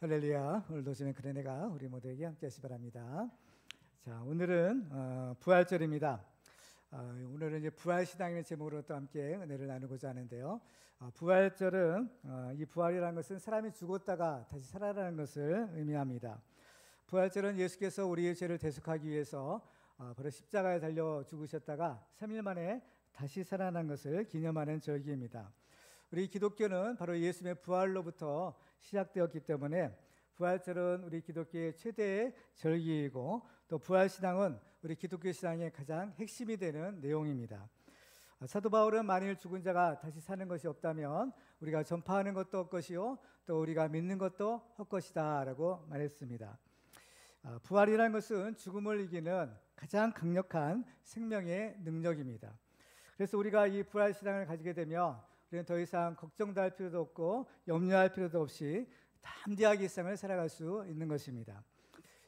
할렐루야. 오늘도 주님 그런 은혜가 우리 모두에게 함께 하시 바랍니다. 자, 오늘은 부활절입니다. 오늘은 이제 부활신앙이라는 제목으로 또 함께 은혜를 나누고자 하는데요. 부활절은 이 부활이라는 것은 사람이 죽었다가 다시 살아나는 것을 의미합니다. 부활절은 예수께서 우리의 죄를 대속하기 위해서 바로 십자가에 달려 죽으셨다가 3일 만에 다시 살아난 것을 기념하는 절기입니다. 우리 기독교는 바로 예수님의 부활로부터 시작되었기 때문에 부활절은 우리 기독교의 최대의 절기이고 또 부활신앙은 우리 기독교 신앙의 가장 핵심이 되는 내용입니다. 사도 바울은 만일 죽은 자가 다시 사는 것이 없다면 우리가 전파하는 것도 헛것이요 또 우리가 믿는 것도 헛것이다 라고 말했습니다. 부활이라는 것은 죽음을 이기는 가장 강력한 생명의 능력입니다. 그래서 우리가 이 부활신앙을 가지게 되면 우리는 더 이상 걱정도 할 필요도 없고 염려할 필요도 없이 담대하게 일상을 살아갈 수 있는 것입니다.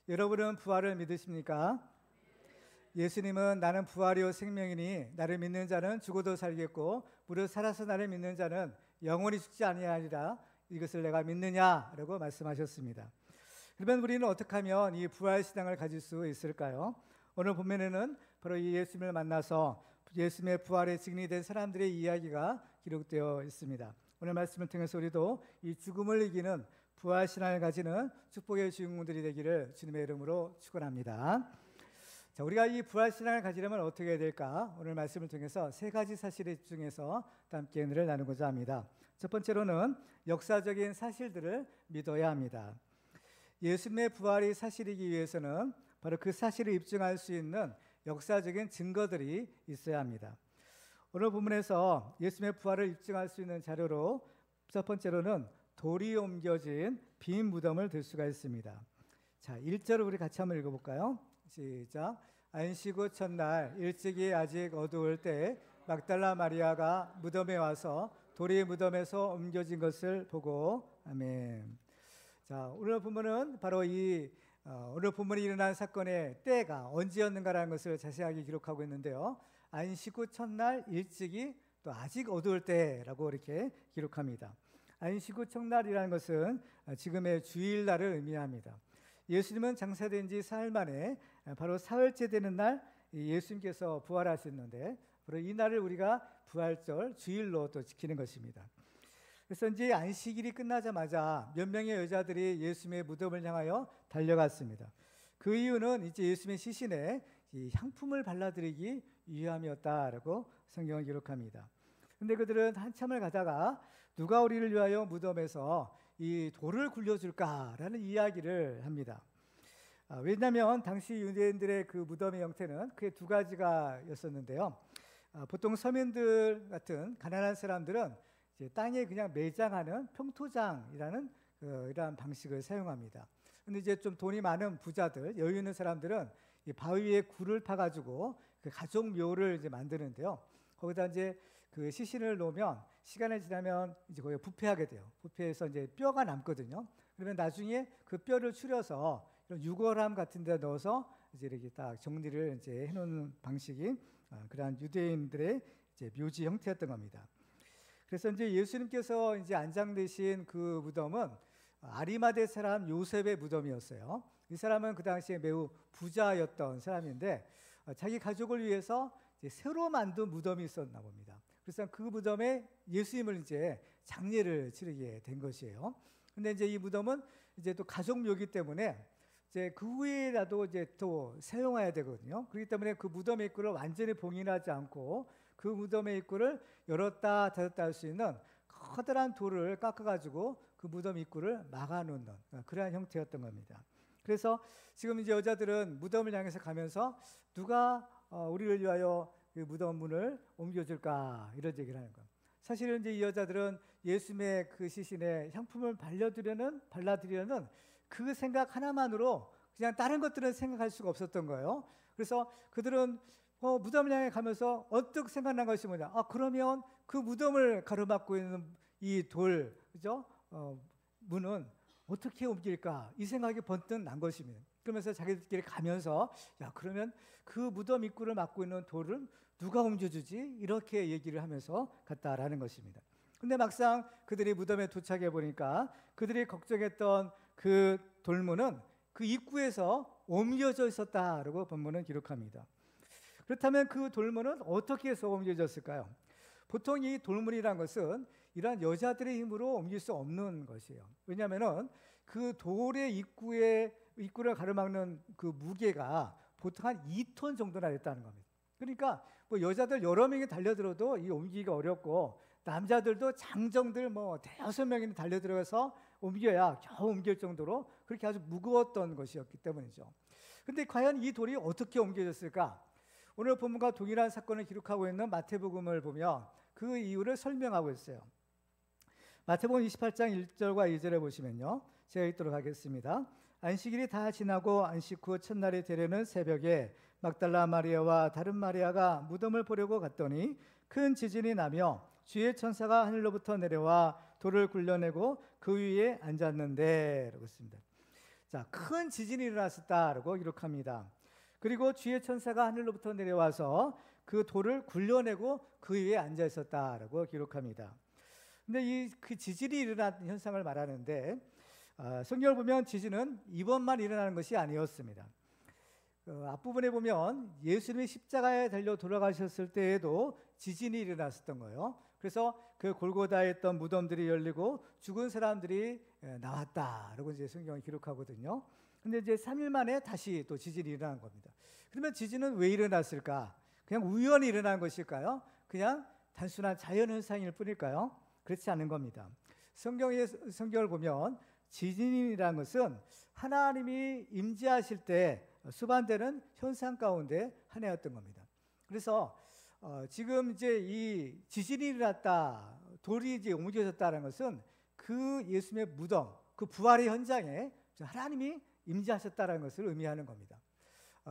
여러분은 부활을 믿으십니까? 예수님은 나는 부활이요 생명이니 나를 믿는 자는 죽어도 살겠고 무릇 살아서 나를 믿는 자는 영원히 죽지 아니하리라 이것을 내가 믿느냐라고 말씀하셨습니다. 그러면 우리는 어떻게 하면 이 부활신앙을 가질 수 있을까요? 오늘 본문에는 바로 이 예수님을 만나서 예수님의 부활의 증인이 된 사람들의 이야기가 기록되어 있습니다. 오늘 말씀을 통해서 우리도 이 죽음을 이기는 부활신앙을 가지는 축복의 주인공들이 되기를 주님의 이름으로 축원합니다. 자, 우리가 이 부활신앙을 가지려면 어떻게 해야 될까? 오늘 말씀을 통해서 세 가지 사실에 집중해서 함께 은혜를 나누고자 합니다. 첫 번째로는 역사적인 사실들을 믿어야 합니다. 예수님의 부활이 사실이기 위해서는 바로 그 사실을 입증할 수 있는 역사적인 증거들이 있어야 합니다. 오늘 본문에서 예수님의 부활을 입증할 수 있는 자료로 첫 번째로는 돌이 옮겨진 빈 무덤을 들 수가 있습니다. 자, 1절을 우리 같이 한번 읽어볼까요? 시작. 안식 후 첫날 일찍이 아직 어두울 때 막달라 마리아가 무덤에 와서 돌이 무덤에서 옮겨진 것을 보고 아멘. 자, 오늘 본문은 바로 오늘 본문이 일어난 사건의 때가 언제였는가라는 것을 자세하게 기록하고 있는데요. 안식 후 첫날 일찍이 또 아직 어두울 때라고 이렇게 기록합니다. 안식 후 첫날이라는 것은 지금의 주일날을 의미합니다. 예수님은 장사된 지 사흘 만에 바로 사흘째 되는 날 예수님께서 부활하셨는데 바로 이 날을 우리가 부활절 주일로 또 지키는 것입니다. 그래서 이제 안식일이 끝나자마자 몇 명의 여자들이 예수님의 무덤을 향하여 달려갔습니다. 그 이유는 이제 예수님의 시신에 이 향품을 발라드리기 위함이었다라고 성경을 기록합니다. 그런데 그들은 한참을 가다가 누가 우리를 위하여 무덤에서 이 돌을 굴려줄까라는 이야기를 합니다. 왜냐하면 당시 유대인들의 그 무덤의 형태는 크게 두 가지가였었는데요. 보통 서민들 같은 가난한 사람들은 땅에 그냥 매장하는 평토장이라는 이러한 방식을 사용합니다. 근데 이제 좀 돈이 많은 부자들, 여유 있는 사람들은 이 바위 위에 굴을 파가지고 그 가족 묘를 이제 만드는데요. 거기다 이제 그 시신을 놓으면 시간이 지나면 이제 거기 부패하게 돼요. 부패해서 이제 뼈가 남거든요. 그러면 나중에 그 뼈를 추려서 이런 유골함 같은 데 넣어서 이제 이렇게 딱 정리를 이제 해놓는 방식이 그러한 유대인들의 이제 묘지 형태였던 겁니다. 그래서 이제 예수님께서 이제 안장되신 그 무덤은 아리마대 사람 요셉의 무덤이었어요. 이 사람은 그 당시에 매우 부자였던 사람인데 자기 가족을 위해서 이제 새로 만든 무덤이 있었나 봅니다. 그래서 그 무덤에 예수님을 이제 장례를 치르게 된 것이에요. 근데 이제 이 무덤은 이제 또 가족 묘기 때문에 이제 그 후에라도 이제 또 사용해야 되거든요. 그렇기 때문에 그 무덤의 입구를 완전히 봉인하지 않고 그 무덤의 입구를 열었다 닫았다 할 수 있는 커다란 돌을 깎아가지고 그 무덤 입구를 막아놓는 그러한 형태였던 겁니다. 그래서 지금 이제 여자들은 무덤을 향해서 가면서 누가 우리를 위하여 그 무덤 문을 옮겨줄까 이런 얘기를 하는 거예요. 사실은 이제 이 여자들은 예수님의 그 시신에 향품을 발라드리려는 그 생각 하나만으로 그냥 다른 것들은 생각할 수가 없었던 거예요. 그래서 그들은 무덤을 향해 가면서 언뜻 생각난 것이 뭐냐? 그러면 그 무덤을 가로막고 있는 이 돌, 그죠? 문은 어떻게 옮길까? 이 생각이 번뜩 난 것입니다. 그러면서 자기들끼리 가면서 그러면 그 무덤 입구를 막고 있는 돌을 누가 옮겨주지? 이렇게 얘기를 하면서 갔다라는 것입니다. 근데 막상 그들이 무덤에 도착해 보니까 그들이 걱정했던 그 돌문은 그 입구에서 옮겨져 있었다라고 본문은 기록합니다. 그렇다면 그 돌문은 어떻게 해서 옮겨졌을까요? 보통 이 돌문이란 것은 이러한 여자들의 힘으로 옮길 수 없는 것이에요. 왜냐하면은 그 돌의 입구를 가로막는 그 무게가 보통 한 2톤 정도나 됐다는 겁니다. 그러니까 뭐 여자들 여러 명이 달려들어도 이 옮기기가 어렵고, 남자들도 장정들 뭐 대여섯 명이 달려들어서 옮겨야 겨우 옮길 정도로 그렇게 아주 무거웠던 것이었기 때문이죠. 근데 과연 이 돌이 어떻게 옮겨졌을까? 오늘 본문과 동일한 사건을 기록하고 있는 마태복음을 보면 그 이유를 설명하고 있어요. 마태복음 28장 1절과 2절에 보시면요, 제가 읽도록 하겠습니다. 안식일이 다 지나고 안식 후 첫날이 되려는 새벽에 막달라 마리아와 다른 마리아가 무덤을 보려고 갔더니 큰 지진이 나며 주의 천사가 하늘로부터 내려와 돌을 굴려내고 그 위에 앉았는데, 라고 했습니다. 자, 큰 지진이 일어났었다라고 기록합니다. 그리고 주의 천사가 하늘로부터 내려와서 그 돌을 굴려내고 그 위에 앉아 있었다라고 기록합니다. 근데 그 지진이 일어난 현상을 말하는데, 성경을 보면 지진은 이번만 일어나는 것이 아니었습니다. 앞부분에 보면 예수님이 십자가에 달려 돌아가셨을 때에도 지진이 일어났었던 거예요. 그래서 그 골고다에 있던 무덤들이 열리고 죽은 사람들이 나왔다라고 이제 성경을 기록하거든요. 근데 이제 3일 만에 다시 또 지진이 일어난 겁니다. 그러면 지진은 왜 일어났을까? 그냥 우연히 일어난 것일까요? 그냥 단순한 자연현상일 뿐일까요? 그렇지 않은 겁니다. 성경을 보면 지진이라는 것은 하나님이 임재하실 때 수반되는 현상 가운데 하나였던 겁니다. 그래서 지금 이제 이 지진이 일어났다, 돌이 이제 옮겨졌다는 것은 그 예수님의 무덤, 그 부활의 현장에 하나님이 임재하셨다는 것을 의미하는 겁니다.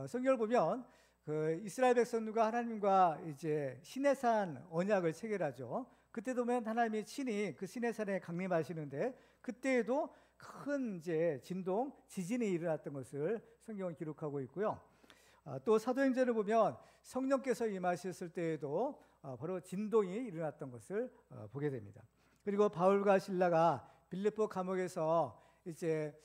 성경을 보면 그 이스라엘 백성들과 하나님과 이제 시내산 언약을 체결하죠. 그때도 보면 하나님이 친히 그 시내산에 강림하시는데, 그때에도 큰 이제 진동, 지진이 일어났던 것을 성경은 기록하고 있고요. 또 사도행전을 보면 성령께서 임하셨을 때에도 바로 진동이 일어났던 것을 보게 됩니다. 그리고 바울과 실라가 빌립보 감옥에서 이제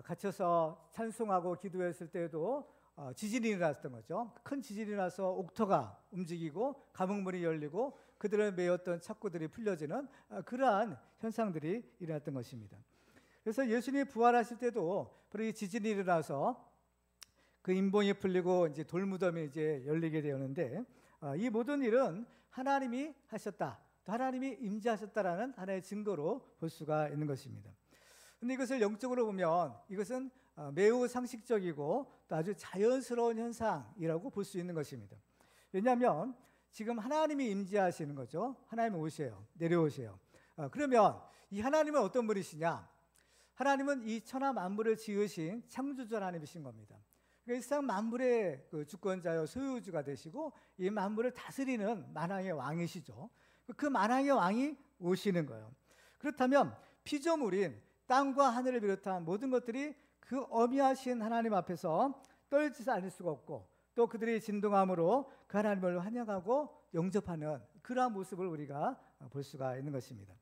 갇혀서 찬송하고 기도했을 때에도 지진이 일어났던 거죠. 큰 지진이 나서 옥토가 움직이고 감옥문이 열리고 그들을 메었던 착고들이 풀려지는 그러한 현상들이 일어났던 것입니다. 그래서 예수님이 부활하실 때도 바로 이 지진이 일어나서 그 임봉이 풀리고 이제 돌무덤이 이제 열리게 되었는데, 이 모든 일은 하나님이 하셨다, 또 하나님이 임재하셨다라는 하나의 증거로 볼 수가 있는 것입니다. 그런데 이것을 영적으로 보면 이것은 매우 상식적이고 또 아주 자연스러운 현상이라고 볼 수 있는 것입니다. 왜냐하면 지금 하나님이 임재하시는 거죠. 하나님이 오세요, 내려오세요. 그러면 이 하나님은 어떤 분이시냐? 하나님은 이 천하 만물을 지으신 창조주 하나님이신 겁니다. 그러니까 이 세상 만물의 그 주권자요 소유주가 되시고 이 만물을 다스리는 만왕의 왕이시죠. 그 만왕의 왕이 오시는 거예요. 그렇다면 피조물인 땅과 하늘을 비롯한 모든 것들이 그 어미하신 하나님 앞에서 떨지 않을 수가 없고, 또 그들이 진동함으로 그 하나님을 환영하고 영접하는 그러한 모습을 우리가 볼 수가 있는 것입니다.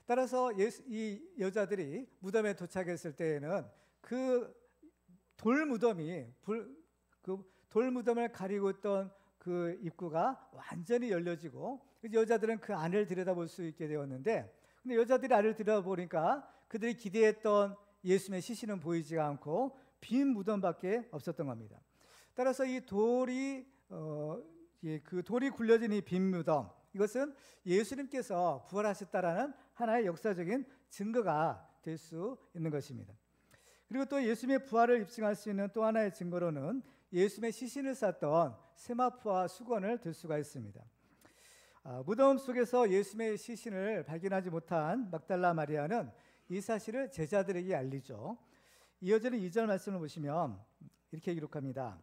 따라서 이 여자들이 무덤에 도착했을 때에는 그 돌무덤을 가리고 있던 그 입구가 완전히 열려지고 여자들은 그 안을 들여다볼 수 있게 되었는데, 근데 여자들이 안을 들여다보니까 그들이 기대했던 예수님의 시신은 보이지 않고 빈 무덤밖에 없었던 겁니다. 따라서 이 그 돌이 굴려진 이 빈 무덤, 이것은 예수님께서 부활하셨다라는 하나의 역사적인 증거가 될 수 있는 것입니다. 그리고 또 예수님의 부활을 입증할 수 있는 또 하나의 증거로는 예수님의 시신을 쌌던 세마포와 수건을 들 수가 있습니다. 무덤 속에서 예수님의 시신을 발견하지 못한 막달라 마리아는 이 사실을 제자들에게 알리죠. 이어지는 2절 말씀을 보시면 이렇게 기록합니다.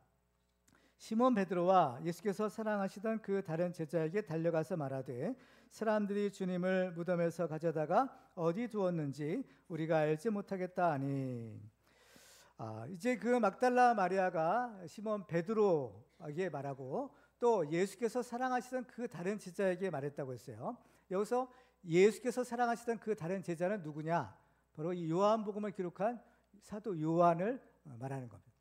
시몬 베드로와 예수께서 사랑하시던 그 다른 제자에게 달려가서 말하되 사람들이 주님을 무덤에서 가져다가 어디 두었는지 우리가 알지 못하겠다 하니, 이제 그 막달라 마리아가 시몬 베드로에게 말하고 또 예수께서 사랑하시던 그 다른 제자에게 말했다고 했어요. 여기서 예수께서 사랑하시던 그 다른 제자는 누구냐? 바로 이 요한복음을 기록한 사도 요한을 말하는 겁니다.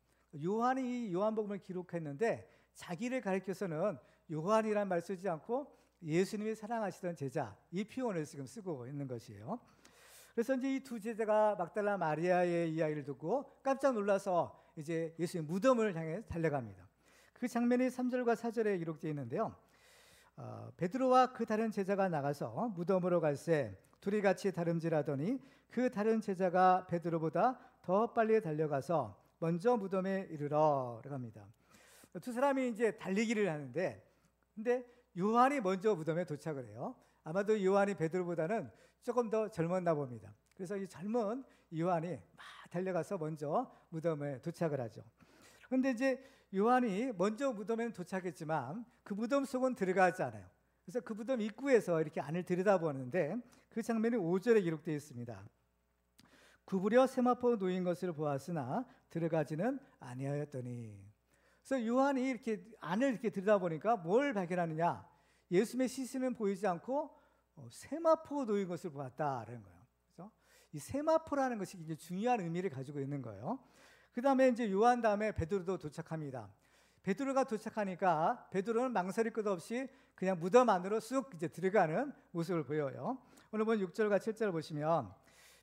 요한이 이 요한복음을 기록했는데 자기를 가리켜서는 요한이란 말 쓰지 않고 예수님이 사랑하시던 제자, 이 표현을 지금 쓰고 있는 것이에요. 그래서 이제 이 두 제자가 막달라 마리아의 이야기를 듣고 깜짝 놀라서 이제 예수님 무덤을 향해 달려갑니다. 그 장면이 3절과 4절에 기록되어 있는데요. 베드로와 그 다른 제자가 나가서 무덤으로 갈새 둘이 같이 다름질하더니 그 다른 제자가 베드로보다 더 빨리 달려가서 먼저 무덤에 이르러 합니다. 두 사람이 이제 달리기를 하는데, 근데 요한이 먼저 무덤에 도착을 해요. 아마도 요한이 베드로보다는 조금 더 젊었나 봅니다. 그래서 이 젊은 요한이 막 달려가서 먼저 무덤에 도착을 하죠. 그런데 이제 요한이 먼저 무덤에는 도착했지만 그 무덤 속은 들어가지 않아요. 그래서 그 무덤 입구에서 이렇게 안을 들여다보는데 그 장면이 5절에 기록되어 있습니다. 구부려 세마포 놓인 것을 보았으나 들어가지는 아니하였더니. 그래서 요한이 이렇게 안을 이렇게 들여다보니까 뭘 발견하느냐? 예수님의 시신은 보이지 않고 세마포 놓인 것을 보았다라는 거예요. 그래서 이 세마포라는 것이 이제 중요한 의미를 가지고 있는 거예요. 그 다음에 이제 요한 다음에 베드로도 도착합니다. 베드로가 도착하니까 베드로는 망설일 것 없이 그냥 무덤 안으로 쑥 이제 들어가는 모습을 보여요. 오늘 본 6절과 7절 보시면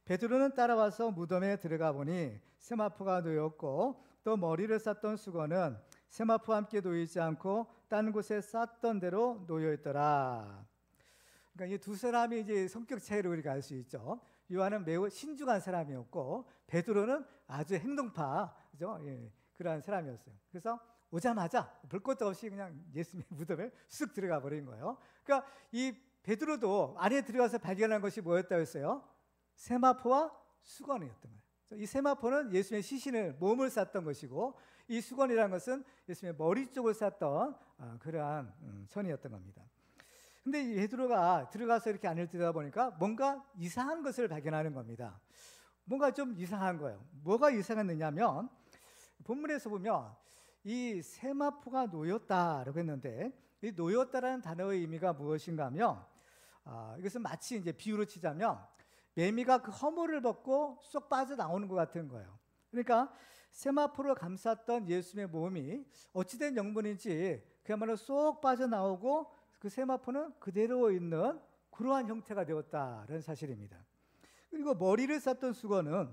베드로는 따라와서 무덤에 들어가 보니 세마포가 놓였고 또 머리를 쌌던 수건은 세마포와 함께 놓이지 않고 딴 곳에 쌌던 대로 놓여 있더라. 그러니까 이 두 사람이 이제 성격 차이를 우리가 알 수 있죠. 요한은 매우 신중한 사람이었고 베드로는 아주 행동파, 그죠? 예, 그러한 사람이었어요. 그래서 오자마자 볼 것도 없이 그냥 예수님의 무덤에 쑥 들어가 버린 거예요. 그러니까 이 베드로도 안에 들어가서 발견한 것이 뭐였다고 했어요? 세마포와 수건이었던 거예요. 이 세마포는 예수님의 시신을 몸을 쌌던 것이고 이 수건이라는 것은 예수님의 머리 쪽을 쌌던 그러한 천이었던 겁니다. 근데 이 베드로가 들어가서 이렇게 안을 들여다보니까 뭔가 이상한 것을 발견하는 겁니다. 뭔가 좀 이상한 거예요. 뭐가 이상했느냐면 본문에서 보면 이 세마포가 놓였다라고 했는데 이 놓였다라는 단어의 의미가 무엇인가 하면 이것은 마치 이제 비유로 치자면 매미가 그 허물을 벗고 쏙 빠져나오는 것 같은 거예요. 그러니까 세마포를 감쌌던 예수님의 몸이 어찌된 영문인지 그야말로 쏙 빠져나오고 그 세마포는 그대로 있는 그러한 형태가 되었다는 사실입니다. 그리고 머리를 쌌던 수건은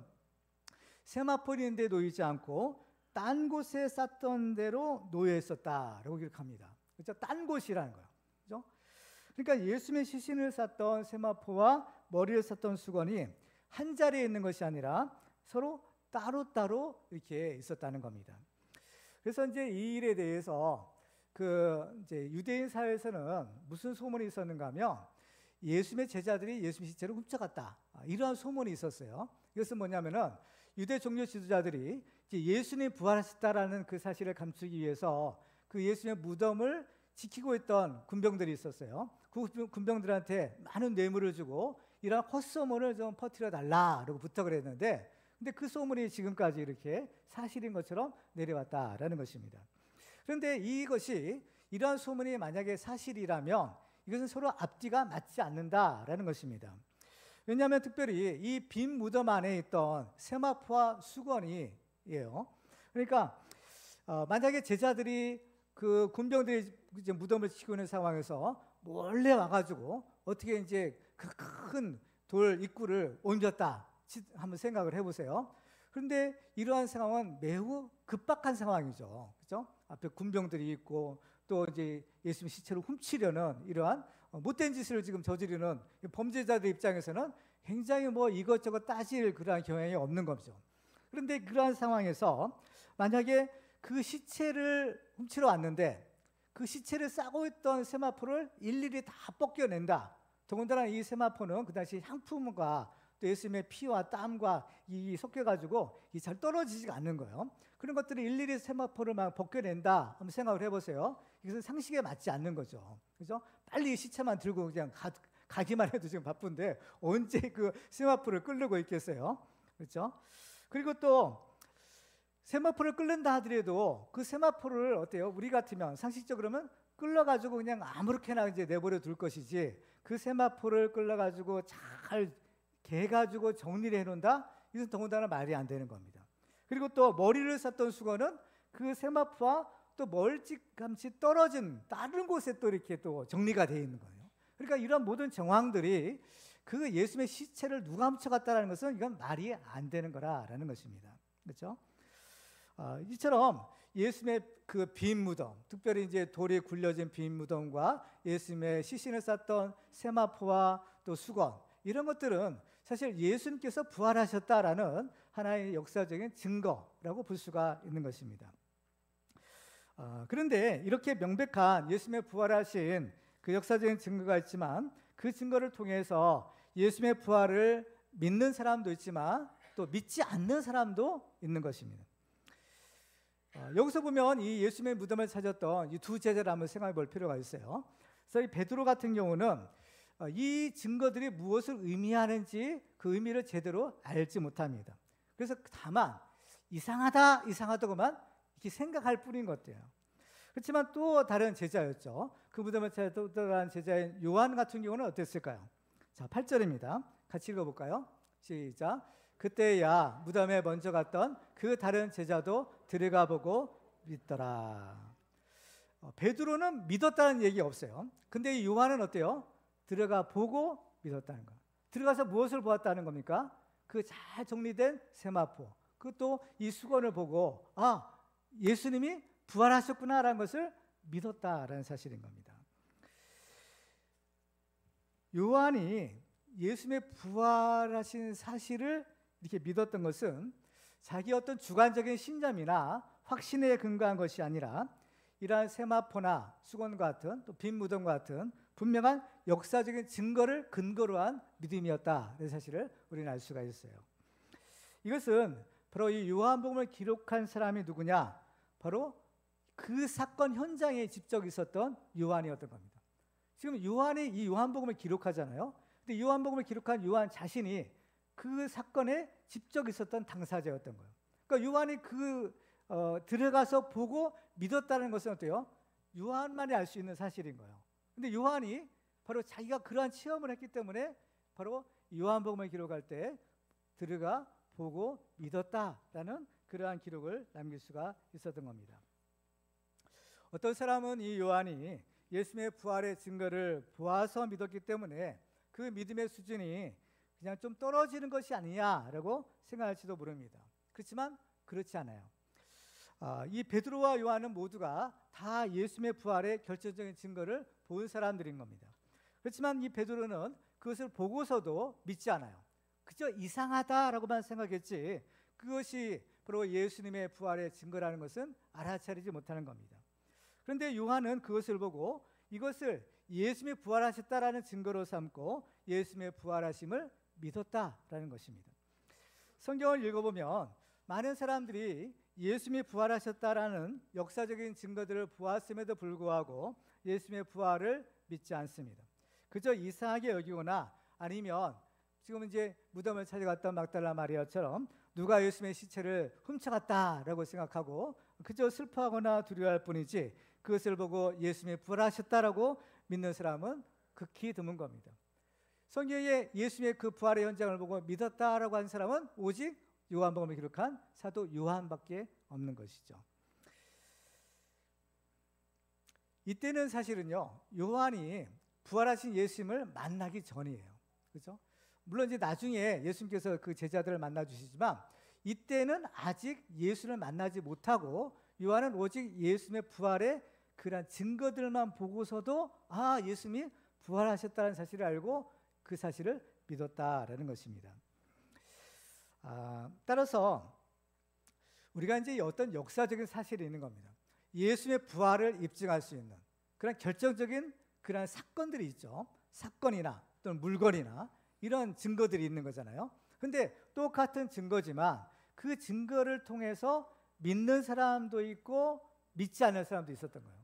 세마포는 있는데 놓이지 않고 딴 곳에 쌌던 대로 놓여 있었다라고 기록합니다. 그렇죠? 딴 곳이라는 거예요. 그렇죠? 그러니까 예수님의 시신을 쌌던 세마포와 머리를 쌌던 수건이 한 자리에 있는 것이 아니라 서로 따로따로 이렇게 있었다는 겁니다. 그래서 이제 이 일에 대해서 이제 유대인 사회에서는 무슨 소문이 있었는가 하면 예수님의 제자들이 예수님 시체를 훔쳐갔다. 이러한 소문이 있었어요. 이것은 뭐냐면은 유대 종교 지도자들이 이제 예수님이 부활하셨다라는 그 사실을 감추기 위해서 그 예수님의 무덤을 지키고 있던 군병들이 있었어요. 그 군병들한테 많은 뇌물을 주고 이러한 헛소문을 좀 퍼뜨려 달라라고 부탁을 했는데 근데 그 소문이 지금까지 이렇게 사실인 것처럼 내려왔다라는 것입니다. 그런데 이것이 이러한 소문이 만약에 사실이라면 이것은 서로 앞뒤가 맞지 않는다라는 것입니다. 왜냐하면 특별히 이 빈 무덤 안에 있던 세마포와 수건이에요. 그러니까 만약에 제자들이 그 군병들이 이제 무덤을 지키고 있는 상황에서 몰래 와가지고 어떻게 이제 그 큰 돌 입구를 옮겼다 한번 생각을 해보세요. 그런데 이러한 상황은 매우 급박한 상황이죠. 그렇죠? 앞에 군병들이 있고 또 이제 예수님 시체를 훔치려는 이러한 못된 짓을 지금 저지르는 범죄자들 입장에서는 굉장히 이것저것 따질 그러한 경향이 없는 거죠. 그런데 그러한 상황에서 만약에 그 시체를 훔치러 왔는데 그 시체를 싸고 있던 세마포를 일일이 다 벗겨낸다. 더군다나 이 세마포는 그 당시 향품과 또 예수님의 피와 땀과 이 섞여가지고 잘 떨어지지가 않는 거예요. 그런 것들을 일일이 세마포를 막 벗겨낸다. 한번 생각을 해보세요. 이것은 상식에 맞지 않는 거죠. 그죠? 빨리 시체만 들고 그냥 가기만 해도 지금 바쁜데 언제 그 세마포를 끌고 있겠어요? 그렇죠? 그리고 또 세마포를 끌는다 하더라도 그 세마포를 어때요? 우리 같으면 상식적으로는 끌러가지고 그냥 아무렇게나 이제 내버려 둘 것이지 그 세마포를 끌러가지고 잘 개가지고 정리를 해놓는다? 이것은 더군다나 말이 안 되는 겁니다. 그리고 또 머리를 쌌던 수건은 그 세마포와 또 멀찌감치 떨어진 다른 곳에 또 이렇게 또 정리가 되어 있는 거예요. 그러니까 이런 모든 정황들이 그 예수님의 시체를 누가 훔쳐갔다는 것은 이건 말이 안 되는 거라는 것입니다. 그렇죠? 이처럼 예수님의 그 빈 무덤, 특별히 이제 돌이 굴려진 빈 무덤과 예수님의 시신을 쌌던 세마포와 또 수건, 이런 것들은 사실 예수님께서 부활하셨다라는 하나의 역사적인 증거라고 볼 수가 있는 것입니다. 그런데 이렇게 명백한 예수님의 부활하신 그 역사적인 증거가 있지만 그 증거를 통해서 예수님의 부활을 믿는 사람도 있지만 또 믿지 않는 사람도 있는 것입니다. 여기서 보면 이 예수님의 무덤을 찾았던 이 두 제자를 한번 생각해 볼 필요가 있어요. 그래서 이 베드로 같은 경우는 이 증거들이 무엇을 의미하는지 그 의미를 제대로 알지 못합니다. 그래서 다만 이상하다고만 이렇게 생각할 뿐인 것 같아요. 그렇지만 또 다른 제자였죠. 그 무덤을 찾았던 다른 제자인 요한 같은 경우는 어땠을까요? 자, 8절입니다. 같이 읽어볼까요? 시작. 그때야 무덤에 먼저 갔던 그 다른 제자도 들어가 보고 믿더라. 베드로는 믿었다는 얘기 없어요. 근데 이 요한은 어때요? 들어가 보고 믿었다는 거. 들어가서 무엇을 보았다는 겁니까? 그 잘 정리된 세마포, 그것도 이 수건을 보고 예수님이 부활하셨구나라는 것을 믿었다라는 사실인 겁니다. 요한이 예수님의 부활하신 사실을 이렇게 믿었던 것은 자기 어떤 주관적인 신념이나 확신에 근거한 것이 아니라 이러한 세마포나 수건과 같은 또 빈 무덤과 같은 분명한 역사적인 증거를 근거로 한 믿음이었다는 사실을 우리는 알 수가 있어요. 이것은 바로 이 요한복음을 기록한 사람이 누구냐? 바로 그 사건 현장에 직접 있었던 요한이었던 겁니다. 지금 요한이 이 요한복음을 기록하잖아요. 근데 요한복음을 기록한 요한 자신이 그 사건에 직접 있었던 당사자였던 거예요. 그러니까 요한이 들어가서 보고 믿었다는 것은 어때요? 요한만이 알 수 있는 사실인 거예요. 근데 요한이 바로 자기가 그러한 체험을 했기 때문에 바로 요한복음을 기록할 때 들어가 보고 믿었다라는 그러한 기록을 남길 수가 있었던 겁니다. 어떤 사람은 이 요한이 예수님의 부활의 증거를 보아서 믿었기 때문에 그 믿음의 수준이 그냥 좀 떨어지는 것이 아니냐라고 생각할지도 모릅니다. 그렇지만 그렇지 않아요. 이 베드로와 요한은 모두가 다 예수님의 부활의 결정적인 증거를 본 사람들인 겁니다. 그렇지만 이 베드로는 그것을 보고서도 믿지 않아요. 그저 이상하다라고만 생각했지 그것이 바로 예수님의 부활의 증거라는 것은 알아차리지 못하는 겁니다. 그런데 요한은 그것을 보고 이것을 예수님이 부활하셨다라는 증거로 삼고 예수님의 부활하심을 믿었다라는 것입니다. 성경을 읽어보면 많은 사람들이 예수님이 부활하셨다라는 역사적인 증거들을 보았음에도 불구하고 예수님의 부활을 믿지 않습니다. 그저 이상하게 여기거나 아니면 지금 이제 무덤을 찾아갔던 막달라 마리아처럼 누가 예수님의 시체를 훔쳐갔다라고 생각하고 그저 슬퍼하거나 두려워할 뿐이지 그것을 보고 예수님이 부활하셨다라고 믿는 사람은 극히 드문 겁니다. 성경에 예수님의 그 부활의 현장을 보고 믿었다라고 한 사람은 오직 요한복음을 기록한 사도 요한밖에 없는 것이죠. 이때는 사실은요 요한이 부활하신 예수님을 만나기 전이에요. 그렇죠? 물론 이제 나중에 예수님께서 그 제자들을 만나 주시지만 이때는 아직 예수를 만나지 못하고 요한은 오직 예수님의 부활의 그런 증거들만 보고서도 예수님이 부활하셨다는 사실을 알고 그 사실을 믿었다라는 것입니다. 따라서 우리가 이제 어떤 역사적인 사실이 있는 겁니다. 예수님의 부활을 입증할 수 있는 그런 결정적인 그런 사건들이 있죠. 사건이나 또는 물건이나 이런 증거들이 있는 거잖아요. 근데 똑같은 증거지만 그 증거를 통해서 믿는 사람도 있고 믿지 않는 사람도 있었던 거예요.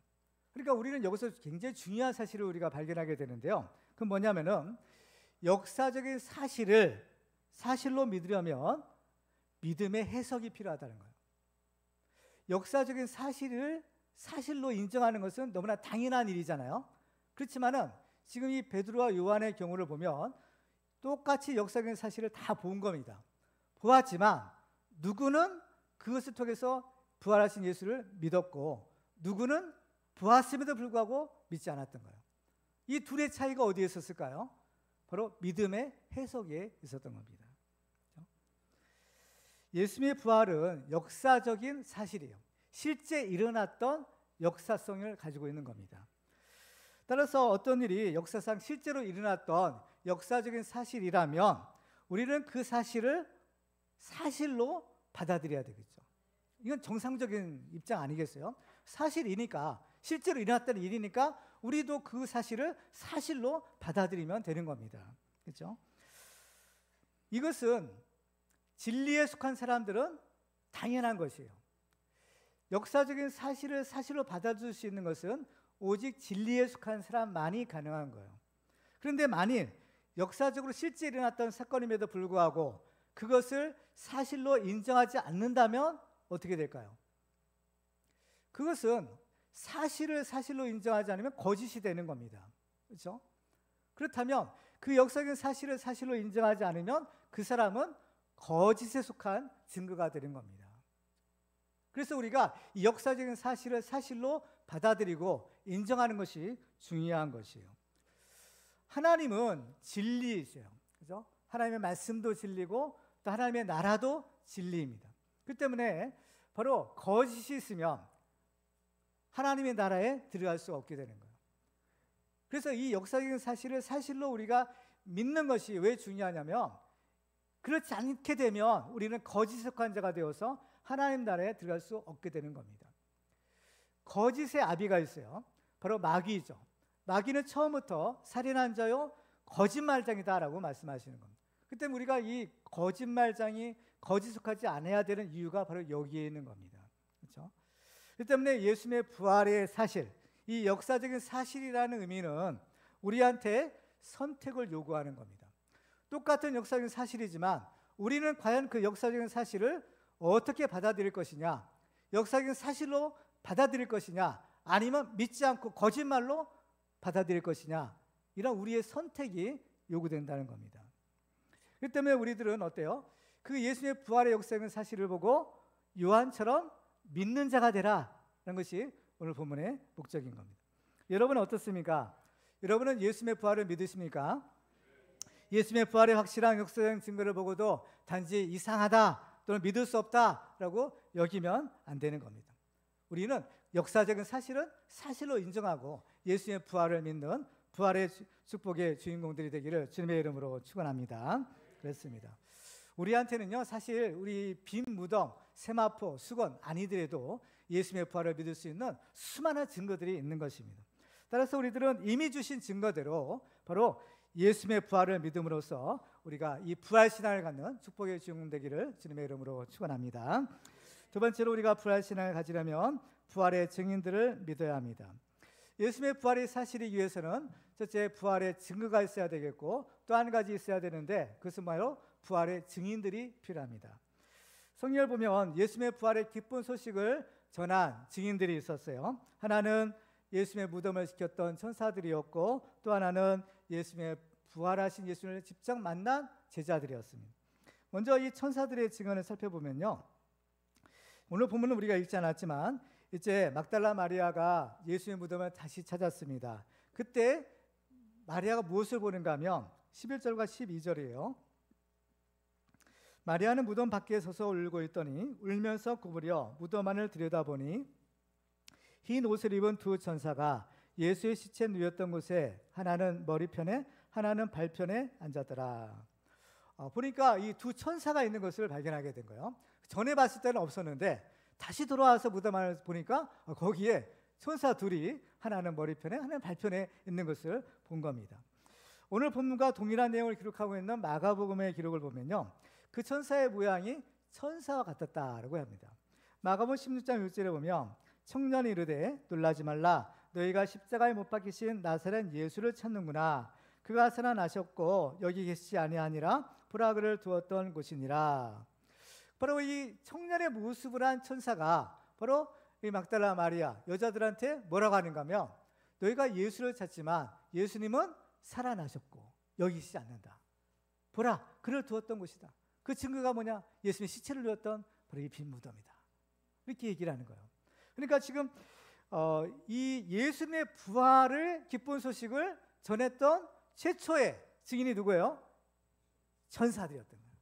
그러니까 우리는 여기서 굉장히 중요한 사실을 우리가 발견하게 되는데요. 그건 뭐냐면은 역사적인 사실을 사실로 믿으려면 믿음의 해석이 필요하다는 거예요. 역사적인 사실을 사실로 인정하는 것은 너무나 당연한 일이잖아요. 그렇지만은 지금 이 베드로와 요한의 경우를 보면 똑같이 역사적인 사실을 다 본 겁니다. 보았지만 누구는 그것을 통해서 부활하신 예수를 믿었고 누구는 보았음에도 불구하고 믿지 않았던 거예요. 이 둘의 차이가 어디에 있었을까요? 바로 믿음의 해석에 있었던 겁니다. 예수님의 부활은 역사적인 사실이에요. 실제 일어났던 역사성을 가지고 있는 겁니다. 따라서 어떤 일이 역사상 실제로 일어났던 역사적인 사실이라면 우리는 그 사실을 사실로 받아들여야 되겠죠. 이건 정상적인 입장 아니겠어요? 사실이니까, 실제로 일어났다는 일이니까 우리도 그 사실을 사실로 받아들이면 되는 겁니다. 그렇죠? 이것은 진리에 속한 사람들은 당연한 것이에요. 역사적인 사실을 사실로 받아줄 수 있는 것은 오직 진리에 속한 사람만이 가능한 거예요. 그런데 만일 역사적으로 실제 일어났던 사건임에도 불구하고 그것을 사실로 인정하지 않는다면 어떻게 될까요? 그것은 사실을 사실로 인정하지 않으면 거짓이 되는 겁니다. 그렇죠? 그렇다면 그 역사적인 사실을 사실로 인정하지 않으면 그 사람은 거짓에 속한 증거가 되는 겁니다. 그래서 우리가 이 역사적인 사실을 사실로 받아들이고 인정하는 것이 중요한 것이에요. 하나님은 진리이세요. 그죠? 하나님의 말씀도 진리고 또 하나님의 나라도 진리입니다. 그 때문에 바로 거짓이 있으면 하나님의 나라에 들어갈 수 없게 되는 거예요. 그래서 이 역사적인 사실을 사실로 우리가 믿는 것이 왜 중요하냐면 그렇지 않게 되면 우리는 거짓에 속한 자가 되어서 하나님 나라에 들어갈 수 없게 되는 겁니다. 거짓의 아비가 있어요. 바로 마귀이죠. 마귀는 처음부터 살인한 자요 거짓말장이다라고 말씀하시는 겁니다. 그 때문에 우리가 이 거짓말장이 거짓 속하지 않아야 되는 이유가 바로 여기에 있는 겁니다. 그렇죠? 그 때문에 예수님의 부활의 사실, 이 역사적인 사실이라는 의미는 우리한테 선택을 요구하는 겁니다. 똑같은 역사적인 사실이지만 우리는 과연 그 역사적인 사실을 어떻게 받아들일 것이냐, 역사적인 사실로 받아들일 것이냐, 아니면 믿지 않고 거짓말로 받아들일 것이냐, 이런 우리의 선택이 요구된다는 겁니다. 그렇기 때문에 우리들은 어때요? 그 예수님의 부활의 역사적인 사실을 보고 요한처럼 믿는 자가 되라는 것이 오늘 본문의 목적인 겁니다. 여러분은 어떻습니까? 여러분은 예수님의 부활을 믿으십니까? 예수님의 부활의 확실한 역사적인 증거를 보고도 단지 이상하다 또는 믿을 수 없다라고 여기면 안 되는 겁니다. 우리는 역사적인 사실은 사실로 인정하고 예수님의 부활을 믿는 부활의 축복의 주인공들이 되기를 주님의 이름으로 축원합니다. 그렇습니다. 우리한테는요 사실 우리 빈 무덤, 세마포, 수건 아니더라도 예수님의 부활을 믿을 수 있는 수많은 증거들이 있는 것입니다. 따라서 우리들은 이미 주신 증거대로 바로 예수님의 부활을 믿음으로써 우리가 이 부활 신앙을 갖는 축복의 주인공 되기를 주님의 이름으로 축원합니다. 두 번째로 우리가 부활 신앙을 가지려면 부활의 증인들을 믿어야 합니다. 예수님의 부활이 사실이기 위해서는 첫째 부활의 증거가 있어야 되겠고 또 한 가지 있어야 되는데 그것은 바로 부활의 증인들이 필요합니다. 성경을 보면 예수님의 부활의 기쁜 소식을 전한 증인들이 있었어요. 하나는 예수님의 무덤을 지켰던 천사들이었고 또 하나는 예수님의 부활하신 예수님을 직접 만난 제자들이었습니다. 먼저 이 천사들의 증언을 살펴보면요, 오늘 본문은 우리가 읽지 않았지만 이제 막달라 마리아가 예수의 무덤을 다시 찾았습니다. 그때 마리아가 무엇을 보는가 하면 11절과 12절이에요. 마리아는 무덤 밖에 서서 울고 있더니 울면서 구부려 무덤 안을 들여다보니 흰 옷을 입은 두 천사가 예수의 시체 누웠던 곳에 하나는 머리편에 하나는 발편에 앉았더라. 보니까 이 두 천사가 있는 것을 발견하게 된 거예요. 전에 봤을 때는 없었는데 다시 돌아와서 무덤 안을 보니까 거기에 천사 둘이 하나는 머리편에 하나는 발편에 있는 것을 본 겁니다. 오늘 본문과 동일한 내용을 기록하고 있는 마가복음의 기록을 보면요, 그 천사의 모양이 천사와 같았다라고 합니다. 마가복음 16장 6절에 보면 청년이 이르되 놀라지 말라 너희가 십자가에 못 박히신 나사렛 예수를 찾는구나. 그가 살아나셨고 여기 계시지 아니하니라 보라 그를 두었던 곳이니라. 바로 이 청년의 모습을 한 천사가 바로 이 막달라 마리아 여자들한테 뭐라고 하는가 하면 너희가 예수를 찾지만 예수님은 살아나셨고 여기 있지 않는다. 보라 그를 두었던 곳이다. 그 증거가 뭐냐? 예수님의 시체를 누웠던 바로 이 빈 무덤이다. 이렇게 얘기를 하는 거예요. 그러니까 지금 이 예수님의 부활을 기쁜 소식을 전했던 최초의 증인이 누구예요? 천사들이었던 거예요.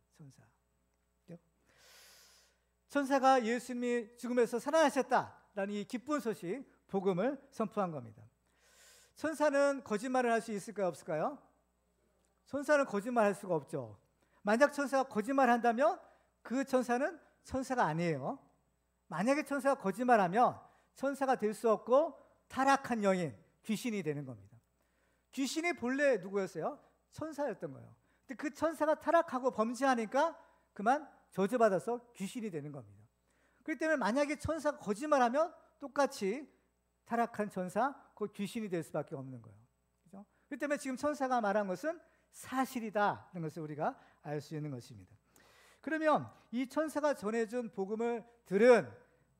천사가 예수님이 죽음에서 살아나셨다라는 이 기쁜 소식, 복음을 선포한 겁니다. 천사는 거짓말을 할 수 있을까요? 없을까요? 천사는 거짓말할 수가 없죠. 만약 천사가 거짓말한다면 그 천사는 천사가 아니에요. 만약에 천사가 거짓말하면 천사가 될 수 없고 타락한 영인, 귀신이 되는 겁니다. 귀신이 본래 누구였어요? 천사였던 거예요. 근데 그 천사가 타락하고 범죄하니까 그만 저주받아서 귀신이 되는 겁니다. 그렇기 때문에 만약에 천사가 거짓말하면 똑같이 타락한 천사, 그 귀신이 될 수밖에 없는 거예요. 그렇죠? 그렇기 때문에 지금 천사가 말한 것은 사실이다라는 것을 우리가 알 수 있는 것입니다. 그러면 이 천사가 전해준 복음을 들은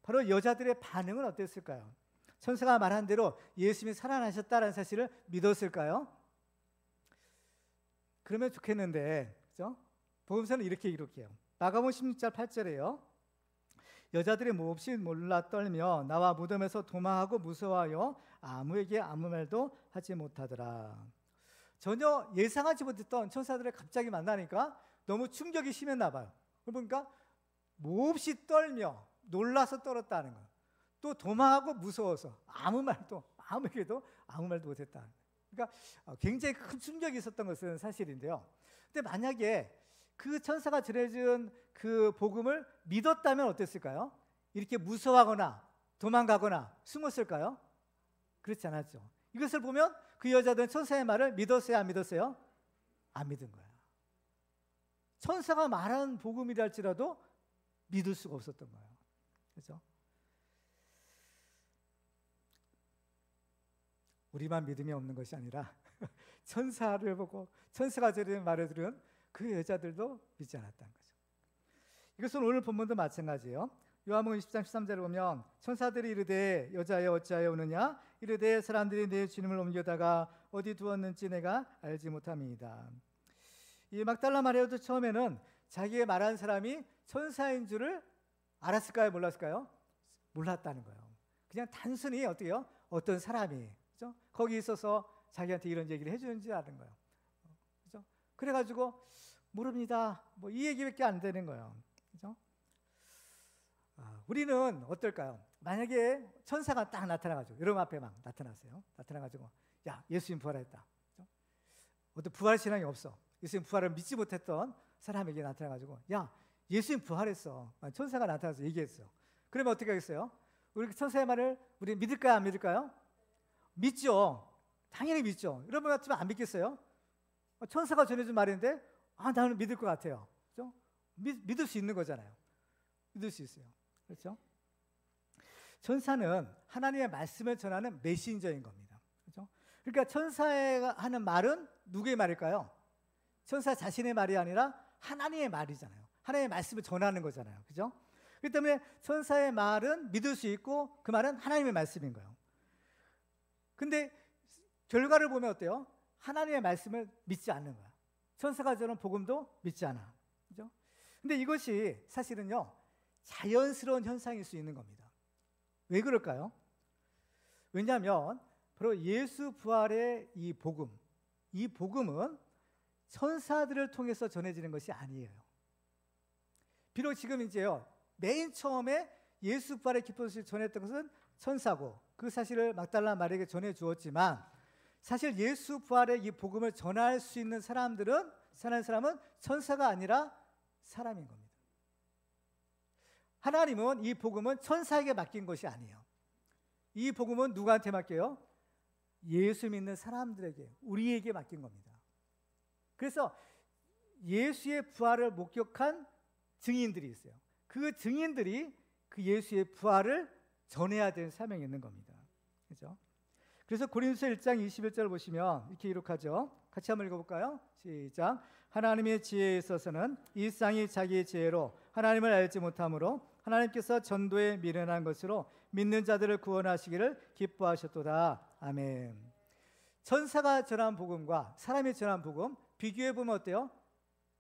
바로 여자들의 반응은 어땠을까요? 천사가 말한 대로 예수님이 살아나셨다는 사실을 믿었을까요? 그러면 좋겠는데, 그렇죠? 복음서는 이렇게 기록해요. 마가복음 16장 8절에요. 여자들이 몹시 놀라 떨며 나와 무덤에서 도망하고 무서워하여 아무에게 아무 말도 하지 못하더라. 전혀 예상하지 못했던 천사들을 갑자기 만나니까 너무 충격이 심했나 봐요. 그러니까 몹시 떨며 놀라서 떨었다는 거예요. 또 도망하고 무서워서 아무에게도 아무 말도 못했다. 그러니까 굉장히 큰 충격이 있었던 것은 사실인데요. 근데 만약에 그 천사가 전해준 그 복음을 믿었다면 어땠을까요? 이렇게 무서워하거나 도망가거나 숨었을까요? 그렇지 않았죠. 이것을 보면 그 여자들은 천사의 말을 믿었어요, 안 믿었어요? 안 믿은 거야. 천사가 말한 복음이라 할지라도 믿을 수가 없었던 거예요. 그렇죠? 우리만 믿음이 없는 것이 아니라 천사를 보고 천사가 전하는 말을 들은 그 여자들도 믿지 않았다는 거죠. 이것은 오늘 본문도 마찬가지예요. 요한복음 20장 13절을 보면 천사들이 이르되 여자여 어찌하여 우느냐 이르되 사람들이 내 주님을 옮겨다가 어디 두었는지 내가 알지 못함이니이다. 이 막달라 마리아도 처음에는 자기의 말한 사람이 천사인 줄을 알았을까요? 몰랐을까요? 몰랐다는 거예요. 그냥 단순히 어떤 사람이, 그렇죠? 거기 있어서 자기한테 이런 얘기를 해주는지 아는 거예요. 그렇죠? 그래가지고 모릅니다. 뭐 이 얘기밖에 안 되는 거예요. 그렇죠? 우리는 어떨까요? 만약에 천사가 딱 나타나가지고 여러분 앞에 막 나타났어요. 나타나가지고 야 예수님 부활했다. 그렇죠? 어떤 부활 신앙이 없어. 예수님 부활을 믿지 못했던 사람에게 나타나가지고 야 예수님 부활했어. 천사가 나타나서 얘기했어. 그러면 어떻게 하겠어요? 우리 천사의 말을 우리 믿을까요? 안 믿을까요? 믿죠. 당연히 믿죠. 여러분 같으면 안 믿겠어요? 천사가 전해준 말인데 나는 믿을 것 같아요. 그렇죠? 믿을 수 있는 거잖아요. 믿을 수 있어요. 그렇죠? 천사는 하나님의 말씀을 전하는 메신저인 겁니다. 그렇죠? 그러니까 천사가 하는 말은 누구의 말일까요? 천사 자신의 말이 아니라 하나님의 말이잖아요. 하나님의 말씀을 전하는 거잖아요. 그렇죠? 그렇기 때문에 천사의 말은 믿을 수 있고 그 말은 하나님의 말씀인 거예요. 근데 결과를 보면 어때요? 하나님의 말씀을 믿지 않는 거야. 천사가 전한 복음도 믿지 않아. 그죠? 근데 이것이 사실은요, 자연스러운 현상일 수 있는 겁니다. 왜 그럴까요? 왜냐하면 바로 예수 부활의 이 복음은 천사들을 통해서 전해지는 것이 아니에요. 비록 지금 이제요, 맨 처음에 예수 부활의 기쁜 소식을 전했던 것은 천사고 그 사실을 막달라 마리아에게 전해 주었지만 사실 예수 부활의 이 복음을 전할 수 있는 사람은 천사가 아니라 사람인 겁니다. 하나님은 이 복음은 천사에게 맡긴 것이 아니에요. 이 복음은 누구한테 맡겨요? 예수 믿는 사람들에게, 우리에게 맡긴 겁니다. 그래서 예수의 부활을 목격한 증인들이 있어요. 그 증인들이 그 예수의 부활을 전해야 되는 사명이 있는 겁니다. 그렇죠? 그래서 고린도서 1장 21절 보시면 이렇게 기록하죠. 같이 한번 읽어볼까요? 시작. 하나님의 지혜에 있어서는 이 세상이 자기의 지혜로 하나님을 알지 못하므로 하나님께서 전도에 미련한 것으로 믿는 자들을 구원하시기를 기뻐하셨도다. 아멘. 천사가 전한 복음과 사람이 전한 복음 비교해 보면 어때요?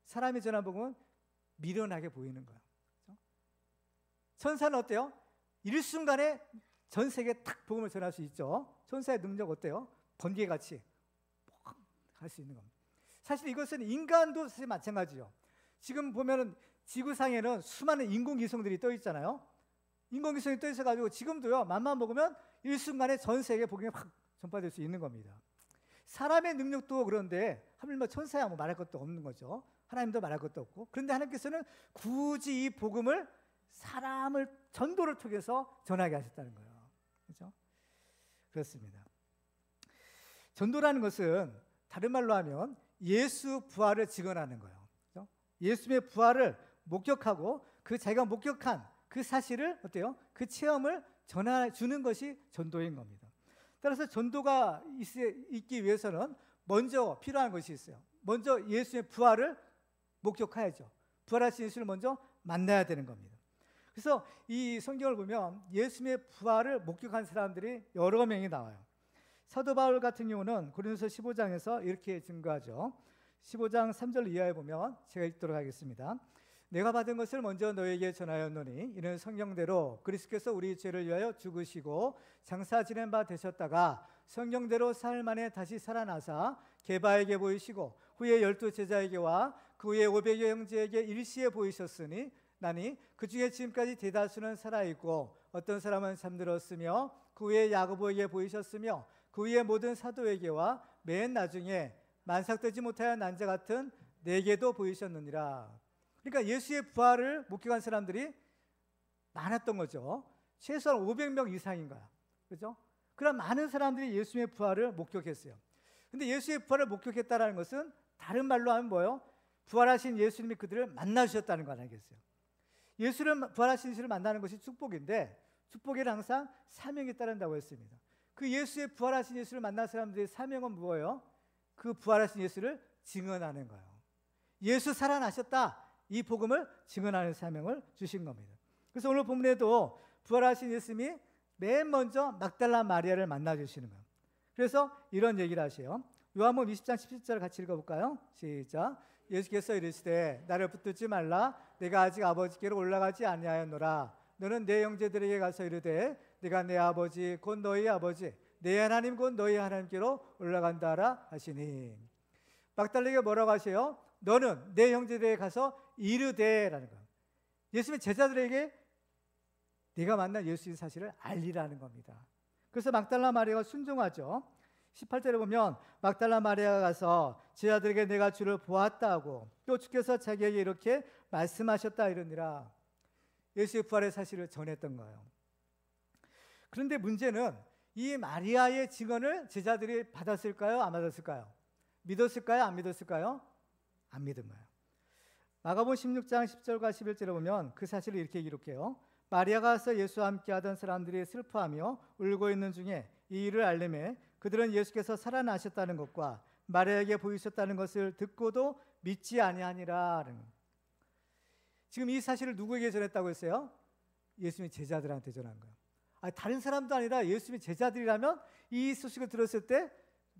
사람이 전한 복음은 미련하게 보이는 거예요. 그렇죠? 천사는 어때요? 일순간에 전 세계에 탁 복음을 전할 수 있죠. 천사의 능력 어때요? 번개같이 할 수 있는 겁니다. 사실 이것은 인간도 사실 마찬가지죠. 지금 보면은 지구상에는 수많은 인공위성들이 떠 있잖아요. 인공위성이 떠 있어가지고 지금도요, 맘만 먹으면 일순간에 전 세계에 복음이 확 전파될 수 있는 겁니다. 사람의 능력도 그런데 하물며 천사야 뭐 말할 것도 없는 거죠. 하나님도 말할 것도 없고. 그런데 하나님께서는 굳이 이 복음을 사람을 전도를 통해서 전하게 하셨다는 거예요. 그렇죠? 그렇습니다. 전도라는 것은 다른 말로 하면 예수 부활을 증언하는 거예요. 그렇죠? 예수의 부활을 목격하고 그 자기가 목격한 그 사실을 어때요? 그 체험을 전해주는 것이 전도인 겁니다. 따라서 전도가 있기 위해서는 먼저 필요한 것이 있어요. 먼저 예수의 부활을 목격해야죠. 부활하신 예수를 먼저 만나야 되는 겁니다. 그래서 이 성경을 보면 예수의 부활을 목격한 사람들이 여러 명이 나와요. 사도 바울 같은 경우는 고린도서 15장에서 이렇게 증거하죠. 15장 3절 이하에 보면 제가 읽도록 하겠습니다. 내가 받은 것을 먼저 너에게 전하였노니 이는 성경대로 그리스도께서 우리 죄를 위하여 죽으시고 장사 지낸 바 되셨다가 성경대로 사흘 만에 다시 살아나사 게바에게 보이시고 후에 12 제자에게와 그 후에 500여 형제에게 일시에 보이셨으니 나니 그 중에 지금까지 대다수는 살아있고 어떤 사람은 잠들었으며 그 후에 야고보에게 보이셨으며 그 후에 모든 사도에게와 맨 나중에 만삭되지 못하여 난 자 같은 내게도 보이셨느니라. 그러니까 예수의 부활을 목격한 사람들이 많았던 거죠. 최소한 500명 이상인 거야. 그렇죠? 그런 많은 사람들이 예수의 부활을 목격했어요. 근데 예수의 부활을 목격했다는 것은 다른 말로 하면 뭐예요? 부활하신 예수님이 그들을 만나주셨다는 거 아니겠어요? 예수를 부활하신 예수를 만나는 것이 축복인데 축복에는 항상 사명이 따른다고 했습니다. 그 예수의 부활하신 예수를 만난 사람들의 사명은 뭐예요? 그 부활하신 예수를 증언하는 거예요. 예수 살아나셨다. 이 복음을 증언하는 사명을 주신 겁니다. 그래서 오늘 본문에도 부활하신 예수님이 맨 먼저 막달라 마리아를 만나주시는 거예요. 그래서 이런 얘기를 하세요. 요한복음 20장 17절 같이 읽어볼까요? 시작. 예수께서 이르시되 나를 붙들지 말라. 내가 아직 아버지께로 올라가지 아니하였노라. 너는 내 형제들에게 가서 이르되 내가 내 아버지 곧 너희 아버지 내 하나님 곧 너희 하나님께로 올라간다 하라 하시니. 막달라에게 뭐라고 하세요? 너는 내 형제들에게 가서 이르되라는 거예요. 예수님의 제자들에게 네가 만난 예수의 사실을 알리라는 겁니다. 그래서 막달라 마리아가 순종하죠. 18절에 보면 막달라 마리아가 가서 제자들에게 내가 주를 보았다고 또 주께서 자기에게 이렇게 말씀하셨다 이러니라. 예수의 부활의 사실을 전했던 거예요. 그런데 문제는 이 마리아의 증언을 제자들이 받았을까요? 안 받았을까요? 믿었을까요? 안 믿었을까요? 안 믿은 거예요. 마가복음 16장 10절과 11절에 보면 그 사실을 이렇게 기록해요. 마리아가 와서 예수와 함께 하던 사람들이 슬퍼하며 울고 있는 중에 이 일을 알림해 그들은 예수께서 살아나셨다는 것과 마리아에게 보이셨다는 것을 듣고도 믿지 아니하니라. 지금 이 사실을 누구에게 전했다고 했어요? 예수님의 제자들한테 전한 거예요. 다른 사람도 아니라 예수님의 제자들이라면 이 소식을 들었을 때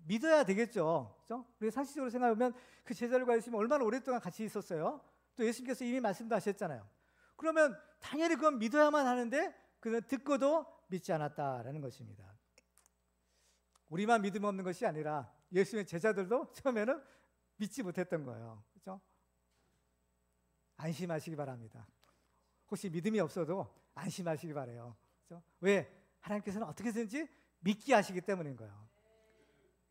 믿어야 되겠죠. 그렇죠? 우리 상식적으로 생각하면 그 제자들과 예수님이 얼마나 오랫동안 같이 있었어요. 또 예수님께서 이미 말씀도 하셨잖아요. 그러면 당연히 그건 믿어야만 하는데 그는 듣고도 믿지 않았다라는 것입니다. 우리만 믿음 없는 것이 아니라 예수님의 제자들도 처음에는 믿지 못했던 거예요. 그렇죠? 안심하시기 바랍니다. 혹시 믿음이 없어도 안심하시기 바라요. 그렇죠? 왜? 하나님께서는 어떻게든지 믿게 하시기 때문인 거예요.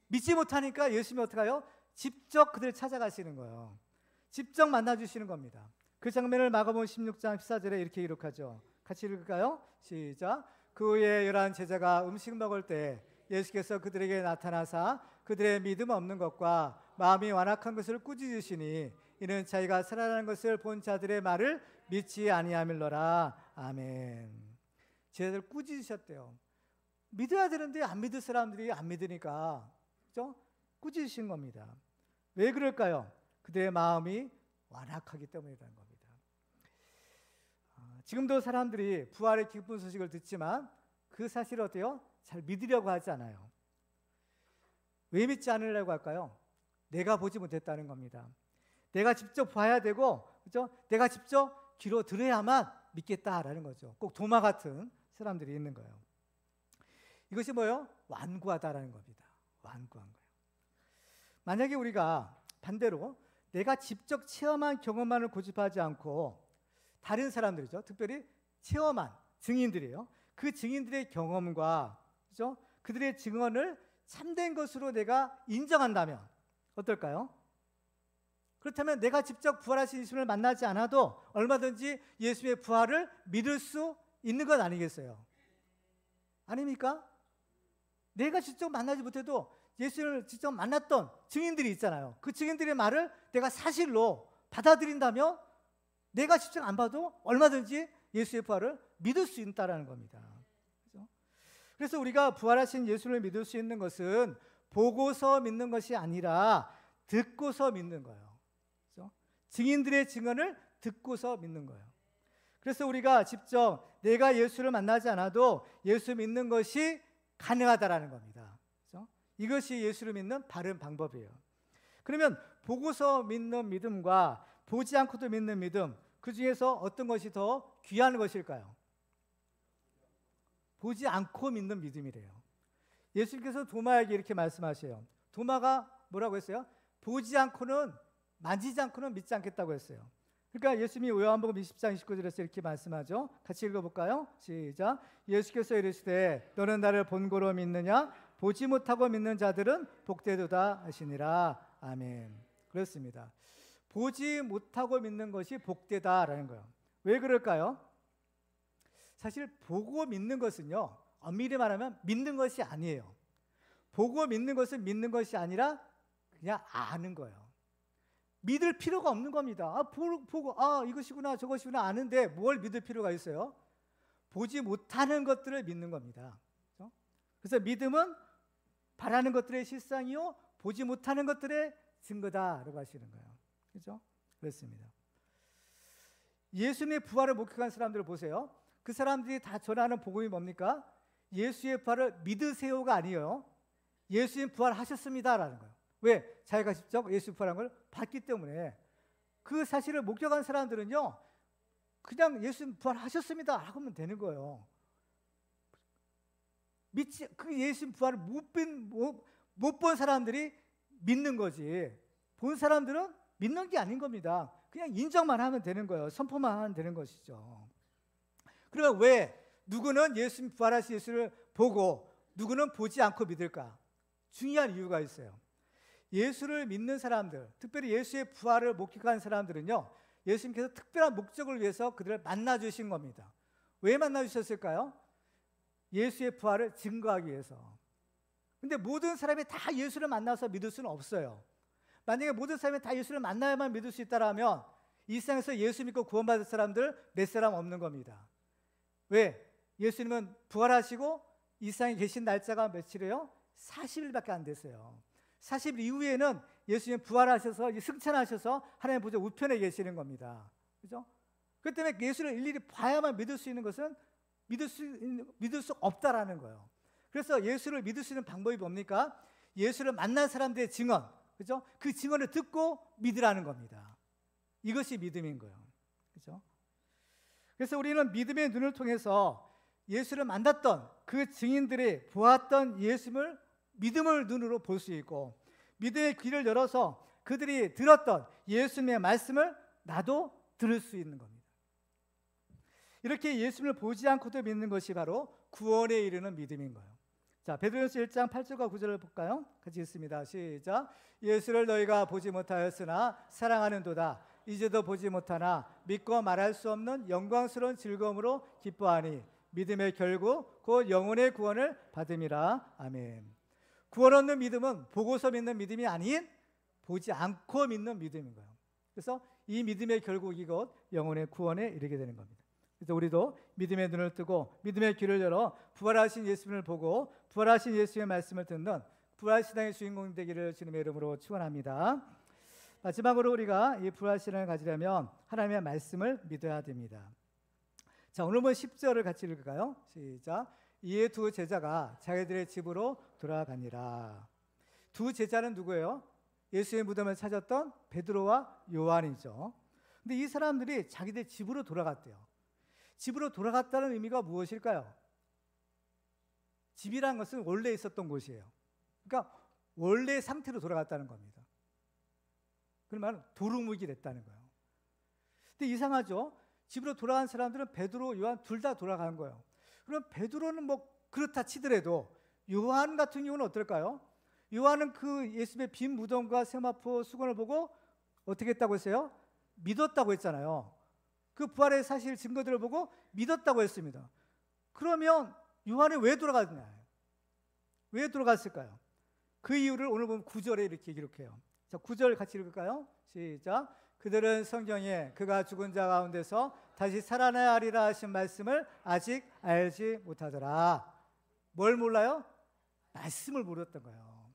믿지 못하니까 예수님이 어떻게 해요? 직접 그들을 찾아가시는 거예요. 직접 만나주시는 겁니다. 그 장면을 마가복음 16장 14절에 이렇게 기록하죠. 같이 읽을까요? 시작. 그 후에 11 제자가 음식 먹을 때 예수께서 그들에게 나타나사 그들의 믿음 없는 것과 마음이 완악한 것을 꾸짖으시니 이는 자기가 살아나는 것을 본 자들의 말을 믿지 아니함일러라. 아멘. 제자들 꾸짖으셨대요. 믿어야 되는데 안 믿을 사람들이 안 믿으니까 그렇죠? 꾸짖으신 겁니다. 왜 그럴까요? 그들의 마음이 완악하기 때문이라는 겁니다. 지금도 사람들이 부활의 기쁜 소식을 듣지만 그 사실을 어때요? 잘 믿으려고 하지 않아요. 왜 믿지 않으려고 할까요? 내가 보지 못했다는 겁니다. 내가 직접 봐야 되고 그죠? 내가 직접 귀로 들어야만 믿겠다라는 거죠. 꼭 도마 같은 사람들이 있는 거예요. 이것이 뭐예요? 완고하다라는 겁니다. 완고한 거예요. 만약에 우리가 반대로 내가 직접 체험한 경험만을 고집하지 않고 다른 사람들이죠. 특별히 체험한 증인들이에요. 그 증인들의 경험과 그죠? 그들의 증언을 참된 것으로 내가 인정한다면 어떨까요? 그렇다면 내가 직접 부활하신 예수님을 만나지 않아도 얼마든지 예수의 부활을 믿을 수 있는 것 아니겠어요? 아닙니까? 내가 직접 만나지 못해도 예수를 직접 만났던 증인들이 있잖아요. 그 증인들의 말을 내가 사실로 받아들인다면 내가 직접 안 봐도 얼마든지 예수의 부활을 믿을 수 있다는 겁니다. 그래서 우리가 부활하신 예수를 믿을 수 있는 것은 보고서 믿는 것이 아니라 듣고서 믿는 거예요. 그렇죠? 증인들의 증언을 듣고서 믿는 거예요. 그래서 우리가 직접 내가 예수를 만나지 않아도 예수 믿는 것이 가능하다라는 겁니다. 그렇죠? 이것이 예수를 믿는 바른 방법이에요. 그러면 보고서 믿는 믿음과 보지 않고도 믿는 믿음, 그 중에서 어떤 것이 더 귀한 것일까요? 보지 않고 믿는 믿음이래요. 예수님께서 도마에게 이렇게 말씀하세요. 도마가 뭐라고 했어요? 보지 않고는, 만지지 않고는 믿지 않겠다고 했어요. 그러니까 예수님이 요한복음 20장 29절에서 이렇게 말씀하죠. 같이 읽어볼까요? 시작. 예수께서 이르시되 너는 나를 본고로 믿느냐? 보지 못하고 믿는 자들은 복되도다 하시니라. 아멘. 그렇습니다. 보지 못하고 믿는 것이 복되다라는 거예요. 왜 그럴까요? 사실 보고 믿는 것은요, 엄밀히 말하면 믿는 것이 아니에요. 보고 믿는 것은 믿는 것이 아니라 그냥 아는 거예요. 믿을 필요가 없는 겁니다. 보고 이것이구나 저것이구나 아는데 뭘 믿을 필요가 있어요? 보지 못하는 것들을 믿는 겁니다. 그렇죠? 그래서 믿음은 바라는 것들의 실상이요 보지 못하는 것들의 증거다라고 하시는 거예요. 그렇죠? 그렇습니다. 예수님의 부활을 목격한 사람들을 보세요. 그 사람들이 다 전하는 복음이 뭡니까? 예수의 부활을 믿으세요가 아니에요. 예수님 부활하셨습니다라는 거예요. 왜? 자기가 직접 예수 부활한 걸 봤기 때문에. 그 사실을 목격한 사람들은요, 그냥 예수님 부활하셨습니다 하면 되는 거예요. 그 예수님 부활을 못 본 사람들이 믿는 거지. 본 사람들은 믿는 게 아닌 겁니다. 그냥 인정만 하면 되는 거예요. 선포만 하면 되는 것이죠. 그러면 왜 누구는 예수님 부활하신 예수를 보고 누구는 보지 않고 믿을까? 중요한 이유가 있어요. 예수를 믿는 사람들, 특별히 예수의 부활을 목격한 사람들은요, 예수님께서 특별한 목적을 위해서 그들을 만나주신 겁니다. 왜 만나주셨을까요? 예수의 부활을 증거하기 위해서. 근데 모든 사람이 다 예수를 만나서 믿을 수는 없어요. 만약에 모든 사람이 다 예수를 만나야만 믿을 수 있다면 이 세상에서 예수 믿고 구원받을 사람들 몇 사람 없는 겁니다. 왜? 예수님은 부활하시고 이 세상에 계신 날짜가 며칠이에요? 40일밖에 안 됐어요. 40일 이후에는 예수님 부활하셔서 승천하셔서 하나님 보좌 우편에 계시는 겁니다. 그렇죠? 그렇기 때문에 예수를 일일이 봐야만 믿을 수 있는 것은 믿을 수 없다라는 거예요. 그래서 예수를 믿을 수 있는 방법이 뭡니까? 예수를 만난 사람들의 증언, 그렇죠? 그 증언을 듣고 믿으라는 겁니다. 이것이 믿음인 거예요. 그렇죠? 그래서 우리는 믿음의 눈을 통해서 예수를 만났던 그 증인들이 보았던 예수를 믿음의 눈으로 볼 수 있고, 믿음의 귀를 열어서 그들이 들었던 예수님의 말씀을 나도 들을 수 있는 겁니다. 이렇게 예수님을 보지 않고도 믿는 것이 바로 구원에 이르는 믿음인 거예요. 자, 베드로전서 1장 8절과 9절을 볼까요? 같이 읽습니다. 시작. 예수를 너희가 보지 못하였으나 사랑하는도다. 이제도 보지 못하나 믿고 말할 수 없는 영광스러운 즐거움으로 기뻐하니 믿음의 결국 곧 영혼의 구원을 받음이라. 아멘. 구원 얻는 믿음은 보고서 믿는 믿음이 아닌 보지 않고 믿는 믿음인 거예요. 그래서 이 믿음의 결국이 곧 영혼의 구원에 이르게 되는 겁니다. 그래서 우리도 믿음의 눈을 뜨고 믿음의 귀를 열어 부활하신 예수님을 보고 부활하신 예수의 말씀을 듣는 부활신앙의 주인공 되기를 주님의 이름으로 축원합니다. 마지막으로 우리가 이 부활신앙을 가지려면 하나님의 말씀을 믿어야 됩니다. 자, 오늘 본 10절을 같이 읽을까요? 시작. 이에 두 제자가 자기들의 집으로 돌아가니라. 두 제자는 누구예요? 예수의 무덤을 찾았던 베드로와 요한이죠. 근데 이 사람들이 자기들 집으로 돌아갔대요. 집으로 돌아갔다는 의미가 무엇일까요? 집이란 것은 원래 있었던 곳이에요. 그러니까 원래 상태로 돌아갔다는 겁니다. 그러면 도루묵이 됐다는 거예요. 근데 이상하죠? 집으로 돌아간 사람들은 베드로, 요한 둘 다 돌아간 거예요. 그럼 베드로는 뭐 그렇다 치더라도 요한 같은 경우는 어떨까요? 요한은 그 예수님의 빈 무덤과 세마포 수건을 보고 어떻게 했다고 했어요? 믿었다고 했잖아요. 그 부활의 사실 증거들을 보고 믿었다고 했습니다. 그러면 요한이 왜 돌아갔냐? 왜 돌아갔을까요? 그 이유를 오늘 보면 9절에 이렇게 기록해요. 자, 9절 같이 읽을까요? 시작. 그들은 성경에 그가 죽은 자 가운데서 다시 살아나야 하리라 하신 말씀을 아직 알지 못하더라. 뭘 몰라요? 말씀을 모르었던 거예요.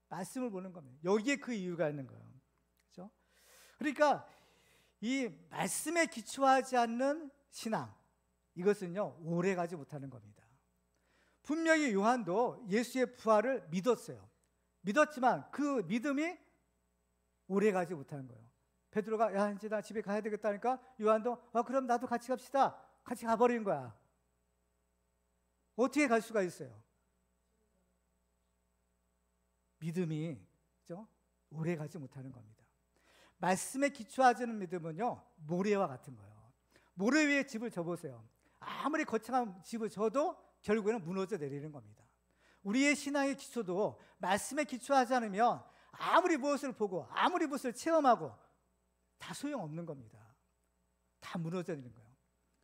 말씀을 모르는 겁니다. 여기에 그 이유가 있는 거예요. 그렇죠? 그러니까 이 말씀에 기초하지 않는 신앙, 이것은요 오래가지 못하는 겁니다. 분명히 요한도 예수의 부활을 믿었어요. 믿었지만 그 믿음이 오래가지 못하는 거예요. 베드로가 야 이제 나 집에 가야 되겠다니까 요한도 그럼 나도 같이 갑시다. 같이 가버린 거야. 어떻게 갈 수가 있어요? 믿음이 그렇죠? 오래가지 못하는 겁니다. 말씀에 기초하지 않은 믿음은요 모래와 같은 거예요. 모래 위에 집을 져보세요. 아무리 거창한 집을 져도 결국에는 무너져 내리는 겁니다. 우리의 신앙의 기초도 말씀에 기초하지 않으면 아무리 무엇을 보고 아무리 무엇을 체험하고 다 소용없는 겁니다. 다 무너져 내리는 거예요.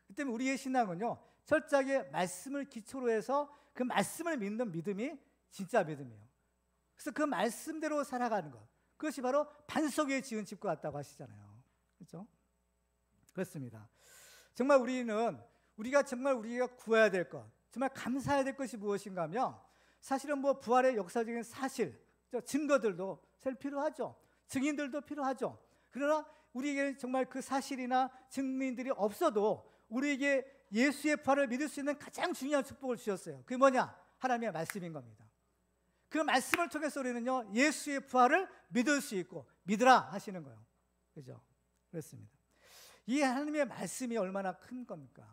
그 때문에 우리의 신앙은요 철저하게 말씀을 기초로 해서 그 말씀을 믿는 믿음이 진짜 믿음이에요. 그래서 그 말씀대로 살아가는 것, 그것이 바로 반석 위에 지은 집과 같다고 하시잖아요. 그렇죠? 그렇습니다. 정말 우리가 정말 우리가 구해야 될 것, 정말 감사해야 될 것이 무엇인가 하면 사실은 뭐 부활의 역사적인 사실, 증거들도 사실 필요하죠. 증인들도 필요하죠. 그러나 우리에게 정말 그 사실이나 증인들이 없어도 우리에게 예수의 부활을 믿을 수 있는 가장 중요한 축복을 주셨어요. 그게 뭐냐? 하나님의 말씀인 겁니다. 그 말씀을 통해서 우리는요 예수의 부활을 믿을 수 있고 믿으라 하시는 거예요. 그죠? 그렇습니다. 이 하나님의 말씀이 얼마나 큰 겁니까?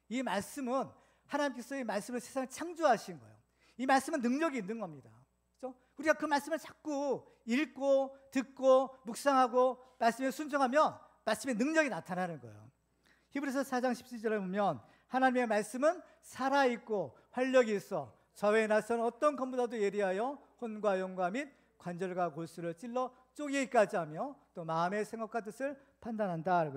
이 말씀은 하나님께서 이 말씀을 세상을 창조하신 거예요. 이 말씀은 능력이 있는 겁니다. 그렇죠? 우리가 그 말씀을 자꾸 읽고 듣고 묵상하고 말씀에 순종하면 말씀의 능력이 나타나는 거예요. 히브리서 4장 17절에 보면 하나님의 말씀은 살아있고 활력이 있어 좌우에 나선 어떤 검보다도 예리하여 혼과 영과 및 관절과 골수를 찔러 쪼개기까지 하며 또 마음의 생각과 뜻을 판단한다.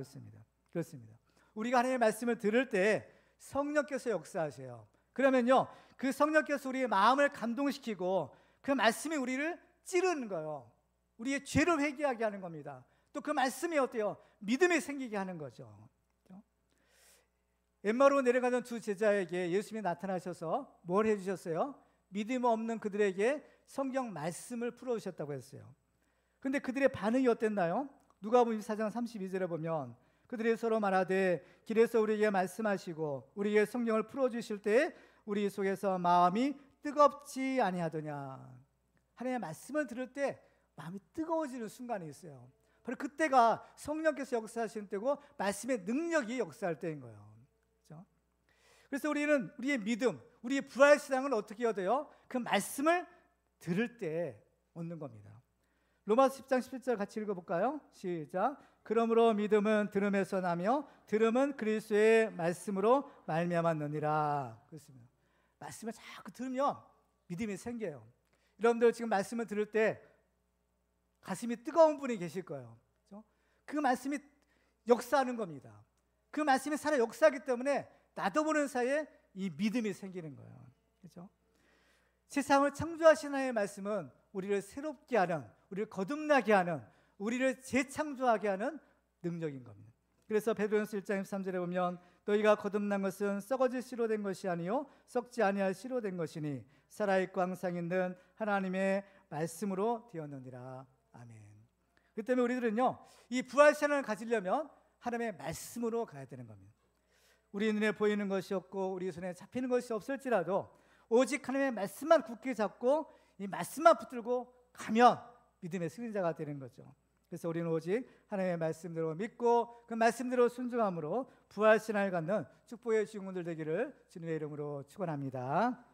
그렇습니다. 우리가 하나님의 말씀을 들을 때 성령께서 역사하세요. 그러면요 그 성령께서 우리의 마음을 감동시키고 그 말씀이 우리를 찌르는 거예요. 우리의 죄를 회개하게 하는 겁니다. 또 그 말씀이 어때요? 믿음이 생기게 하는 거죠. 엠마오로 내려가던 두 제자에게 예수님이 나타나셔서 뭘 해주셨어요? 믿음 없는 그들에게 성경 말씀을 풀어주셨다고 했어요. 그런데 그들의 반응이 어땠나요? 누가복음 24장 32절에 보면 그들이 서로 말하되 길에서 우리에게 말씀하시고 우리에게 성경을 풀어주실 때 우리 속에서 마음이 뜨겁지 아니하더냐. 하나님의 말씀을 들을 때 마음이 뜨거워지는 순간이 있어요. 바로 그때가 성령께서 역사하시는 때고 말씀의 능력이 역사할 때인 거예요. 그렇죠? 그래서 우리는 우리의 믿음, 우리의 부활 신앙을 어떻게 얻어요? 그 말씀을 들을 때 얻는 겁니다. 로마서 10장 11절 같이 읽어볼까요? 시작. 그러므로 믿음은 들음에서 나며 들음은 그리스도의 말씀으로 말미암았느니라. 그렇습니다. 말씀을 자꾸 들으면 믿음이 생겨요. 여러분들 지금 말씀을 들을 때 가슴이 뜨거운 분이 계실 거예요. 그렇죠? 그 말씀이 역사하는 겁니다. 그 말씀이 살아 역사하기 때문에 나도 모르는 사이에 이 믿음이 생기는 거예요. 그렇죠? 세상을 창조하신 하나님의 말씀은 우리를 새롭게 하는, 우리를 거듭나게 하는, 우리를 재창조하게 하는 능력인 겁니다. 그래서 베드로전서 1장 13절에 보면 너희가 거듭난 것은 썩어질 씨로 된 것이 아니요 썩지 아니할 씨로 된 것이니 살아있고 항상 있는 하나님의 말씀으로 되었느니라. 아멘. 그 때문에 우리들은요 이 부활 신앙을 가지려면 하나님의 말씀으로 가야 되는 겁니다. 우리 눈에 보이는 것이 없고 우리 손에 잡히는 것이 없을지라도 오직 하나님의 말씀만 굳게 잡고 이 말씀만 붙들고 가면 믿음의 승리자가 되는 거죠. 그래서 우리는 오직 하나님의 말씀대로 믿고 그 말씀대로 순종함으로 부활 신앙을 갖는 축복의 주인공들 되기를 주님의 이름으로 축원합니다.